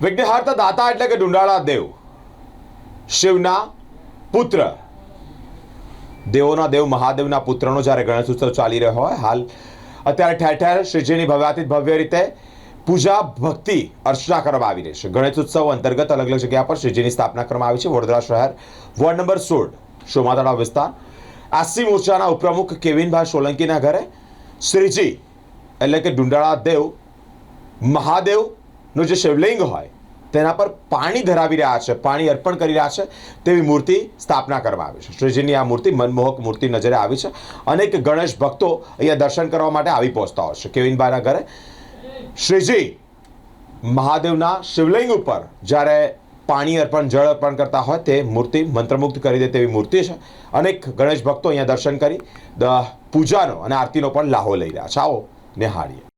વિઘ્નહર્તા દાતા એટલે કે ડુંડાળા દેવ, શિવના પુત્ર, દેવોના દેવ મહાદેવના પુત્રનો જ્યારે ગણેશ ઉત્સવ ચાલી રહ્યો હોય, હાલ અત્યારે ઠેર ઠેર શ્રીજીની ભવ્યાતિ ભવ્ય રીતે પૂજા ભક્તિ અર્ચના કરવામાં આવી રહી છે. ગણેશ ઉત્સવ અંતર્ગત અલગ અલગ જગ્યા પર શ્રીજીની સ્થાપના કરવામાં આવી છે. વડોદરા શહેર વોર્ડ નંબર 16 શોમા તળાવ વિસ્તાર આસી મોરચાના ઉપપ્રમુખ કેવિનભાઈ સોલંકીના ઘરે શ્રીજી એટલે કે ડુંડાળા દેવ મહાદેવનું જે શિવલિંગ હોય તેના પર પાણી ધરાવી રહ્યા છે, પાણી અર્પણ કરી રહ્યા છે તેવી મૂર્તિ સ્થાપના કરવામાં આવી છે. શ્રીજીની આ મૂર્તિ મનમોહક મૂર્તિ નજરે આવી છે. અનેક ગણેશ ભક્તો અહીંયા દર્શન કરવા માટે આવી પહોંચતા હોય છે. કેવિનભાઈના ઘરે શ્રીજી મહાદેવના શિવલિંગ ઉપર જ્યારે પાણી અર્પણ જળ અર્પણ કરતા હોય તે મૂર્તિ મંત્રમુગ્ધ કરી દે તેવી મૂર્તિ છે. અનેક ગણેશ ભક્તો અહીંયા દર્શન કરી પૂજાનો અને આરતીનો પણ લાહો લઈ રહ્યા છે. આવો નિહાળીએ.